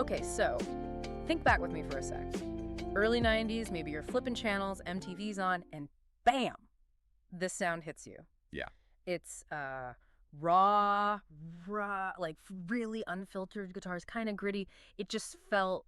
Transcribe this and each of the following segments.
Okay, so think back with me for a sec. Early 90s, maybe you're flipping channels, MTV's on, and bam, this sound hits you. Yeah. It's raw, like really unfiltered guitars, kind of gritty. It just felt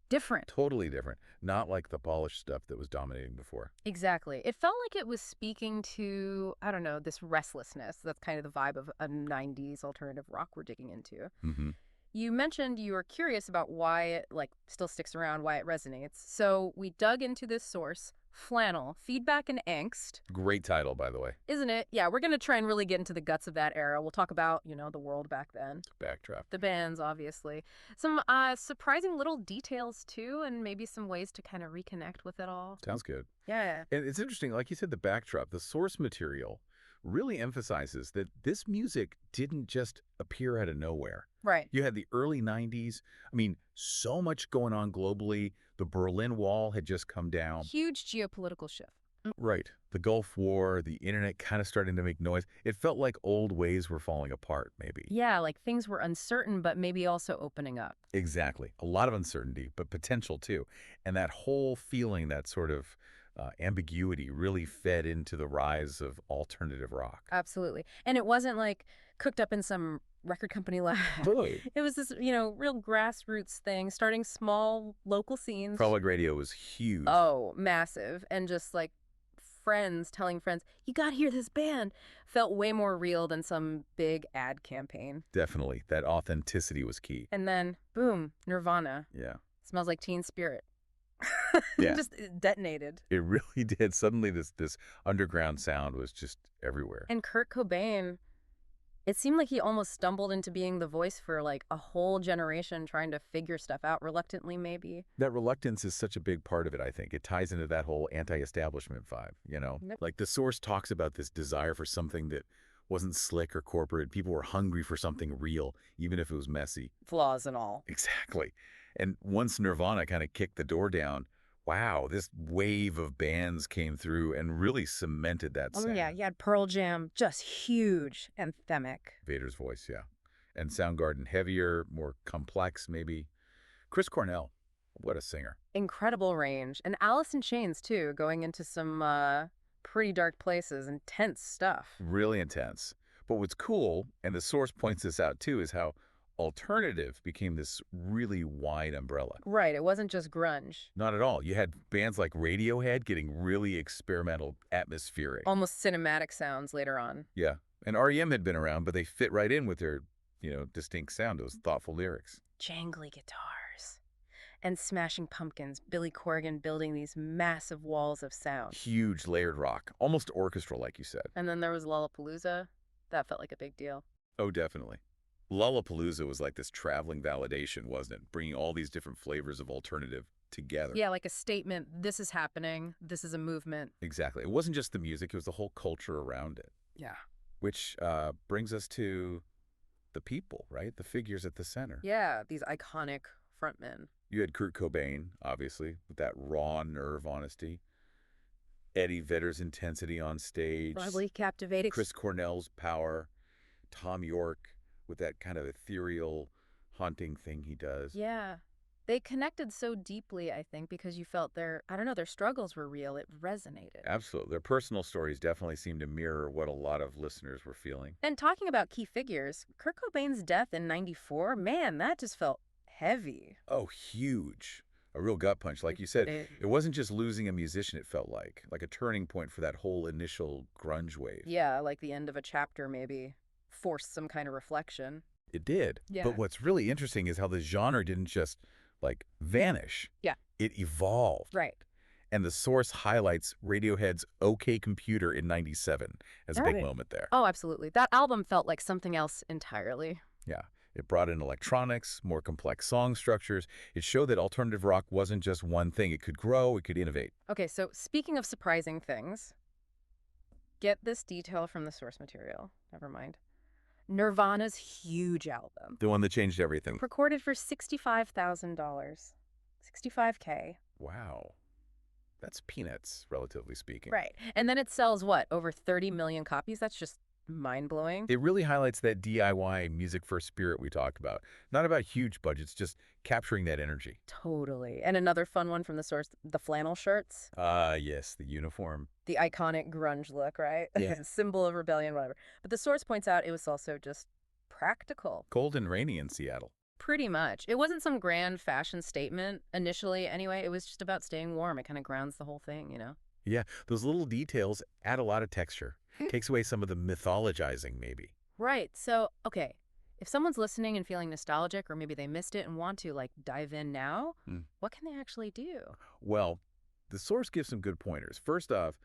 different. Totally different. Not like the polished stuff that was dominating before. Exactly. It felt like it was speaking to, I don't know, this restlessness. That's kind of the vibe of a 90s alternative rock we're digging into. Mm-hmm. You mentioned you were curious about why it still sticks around, why it resonates. So we dug into this source, Flannel, Feedback and Angst. Great title, by the way. Isn't it? Yeah, we're going to try and really get into the guts of that era. We'll talk about, the world back then. Backdraft. The bands, obviously. Some surprising little details, too, and maybe some ways to kind of reconnect with it all. Sounds good. Yeah. And it's interesting, like you said, the backdrop, the source material really emphasizes that this music didn't just appear out of nowhere. Right. You had the early 90s. I mean, so much going on globally. The Berlin Wall had just come down. Huge geopolitical shift. Right. The Gulf War, the internet kind of starting to make noise. It felt like old ways were falling apart, maybe. Yeah, like things were uncertain, but maybe also opening up. Exactly. A lot of uncertainty, but potential too. And that whole feeling, that sort of ambiguity really fed into the rise of alternative rock. Absolutely. And it wasn't like cooked up in some record company lab. Totally. It was this, real grassroots thing, starting small local scenes. Prologue Radio was huge. Oh, massive. And just like friends telling friends, you got to hear this band, felt way more real than some big ad campaign. Definitely. That authenticity was key. And then, boom, Nirvana. Yeah. Smells like Teen Spirit. Yeah. Just detonated. It really did. Suddenly this underground sound was just everywhere. And Kurt Cobain, it seemed like he almost stumbled into being the voice for like a whole generation trying to figure stuff out, reluctantly maybe. That reluctance is such a big part of it, I think. It ties into that whole anti-establishment vibe, Yep. Like the source talks about this desire for something that wasn't slick or corporate. People were hungry for something real, even if it was messy. Flaws and all. Exactly. And once Nirvana kind of kicked the door down, wow, this wave of bands came through and really cemented that sound. Oh, yeah. You had Pearl Jam, just huge, anthemic. Vader's voice, yeah. And Soundgarden, heavier, more complex, maybe. Chris Cornell, what a singer. Incredible range. And Alice in Chains, too, going into some pretty dark places, intense stuff. Really intense. But what's cool, and the source points this out too, is how alternative became this really wide umbrella. Right. It wasn't just grunge. Not at all. You had bands like Radiohead getting really experimental, atmospheric. Almost cinematic sounds later on. Yeah. And R.E.M. had been around, but they fit right in with their, distinct sound, those thoughtful lyrics. Jangly guitars. And Smashing Pumpkins, Billy Corgan building these massive walls of sound. Huge layered rock, almost orchestral, like you said. And then there was Lollapalooza. That felt like a big deal. Oh, definitely. Lollapalooza was like this traveling validation, wasn't it? Bringing all these different flavors of alternative together. Yeah, like a statement, this is happening, this is a movement. Exactly. It wasn't just the music, it was the whole culture around it. Yeah. Which brings us to the people, right? The figures at the center. Yeah, these iconic frontmen. You had Kurt Cobain, obviously, with that raw nerve honesty. Eddie Vedder's intensity on stage. Broadly captivating. Chris Cornell's power. Tom York with that kind of ethereal, haunting thing he does. Yeah. They connected so deeply, I think, because you felt their struggles were real. It resonated. Absolutely. Their personal stories definitely seem to mirror what a lot of listeners were feeling. And talking about key figures, Kurt Cobain's death in '94, man, that just felt heavy. Oh, huge. A real gut punch. Like you said, it wasn't just losing a musician, it felt like a turning point for that whole initial grunge wave. Yeah, like the end of a chapter maybe forced some kind of reflection. It did. Yeah. But what's really interesting is how the genre didn't just vanish. Yeah. It evolved. Right. And the source highlights Radiohead's OK Computer in '97 as a big moment there. Oh, absolutely. That album felt like something else entirely. Yeah. It brought in electronics, more complex song structures. It showed that alternative rock wasn't just one thing. It could grow, it could innovate. Okay, so speaking of surprising things, get this detail from the source material. Never mind. Nirvana's huge album. The one that changed everything. Recorded for $65,000. $65K. Wow. That's peanuts, relatively speaking. Right. And then it sells what? Over 30 million copies? That's just Mind-blowing. It really highlights that DIY music-first spirit we talk about. Not about huge budgets, just capturing that energy. Totally. And another fun one from the source, the flannel shirts. Ah, yes, the uniform. The iconic grunge look, right? Yeah. Symbol of rebellion, whatever. But the source points out it was also just practical. Cold and rainy in Seattle. Pretty much. It wasn't some grand fashion statement initially, anyway. It was just about staying warm. It kind of grounds the whole thing, you know? Yeah, those little details add a lot of texture. Takes away some of the mythologizing, maybe. Right. So, okay, if someone's listening and feeling nostalgic, or maybe they missed it and want to, like, dive in now, what can they actually do? Well, the source gives some good pointers. First off,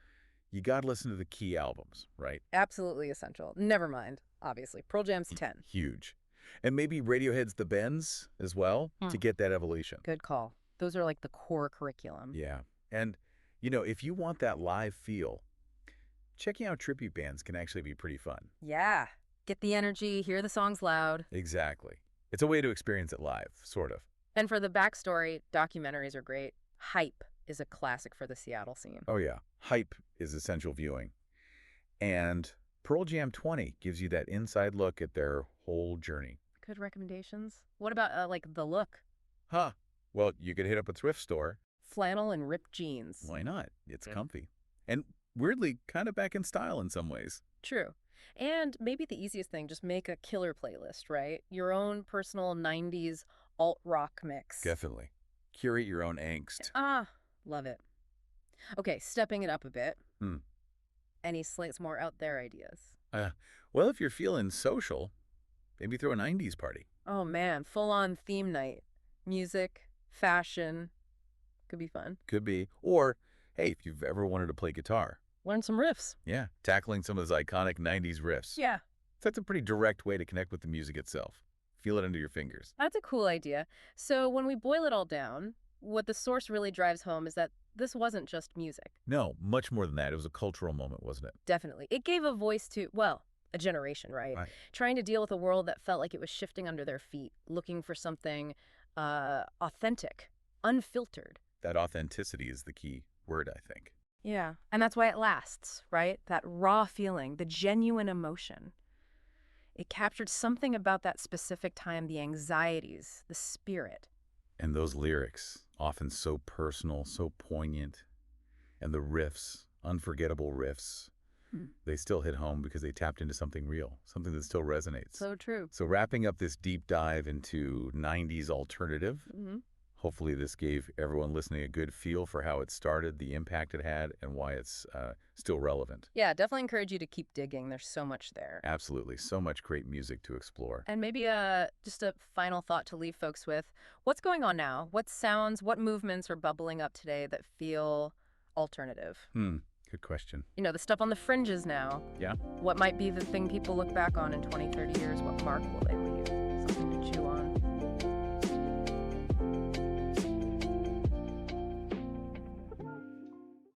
you got to listen to the key albums, right? Absolutely essential. Never mind, obviously. Pearl Jam's 10. Huge. And maybe Radiohead's The Bends as well to get that evolution. Good call. Those are like the core curriculum. Yeah. And, if you want that live feel, checking out tribute bands can actually be pretty fun. Yeah. Get the energy, hear the songs loud. Exactly. It's a way to experience it live, sort of. And for the backstory, documentaries are great. Hype is a classic for the Seattle scene. Oh, yeah. Hype is essential viewing. And Pearl Jam 20 gives you that inside look at their whole journey. Good recommendations. What about, like, the look? Huh. Well, you could hit up a thrift store. Flannel and ripped jeans. Why not? It's comfy. And weirdly, kind of back in style in some ways. True. And maybe the easiest thing, just make a killer playlist, right? Your own personal 90s alt-rock mix. Definitely. Curate your own angst. Ah, love it. Okay, stepping it up a bit. Hmm. Any slates more out there ideas? Well, if you're feeling social, maybe throw a 90s party. Oh man, full-on theme night. Music, fashion. Could be fun. Could be. Or, hey, if you've ever wanted to play guitar. Learn some riffs. Yeah, tackling some of those iconic 90s riffs. Yeah. That's a pretty direct way to connect with the music itself. Feel it under your fingers. That's a cool idea. So when we boil it all down, what the source really drives home is that this wasn't just music. No, much more than that. It was a cultural moment, wasn't it? Definitely. It gave a voice to, well, a generation, right? Trying to deal with a world that felt like it was shifting under their feet, looking for something authentic, unfiltered. That authenticity is the key word, I think. Yeah, and that's why it lasts, right? That raw feeling, the genuine emotion. It captured something about that specific time, the anxieties, the spirit. And those lyrics, often so personal, so poignant. And the riffs, unforgettable riffs, they still hit home because they tapped into something real, something that still resonates. So true. So wrapping up this deep dive into 90s alternative, hopefully this gave everyone listening a good feel for how it started, the impact it had, and why it's still relevant. Yeah, definitely encourage you to keep digging. There's so much there. Absolutely. So much great music to explore. And maybe just a final thought to leave folks with. What's going on now? What sounds, what movements are bubbling up today that feel alternative? Good question. The stuff on the fringes now. Yeah. What might be the thing people look back on in 20, 30 years? What mark will they leave?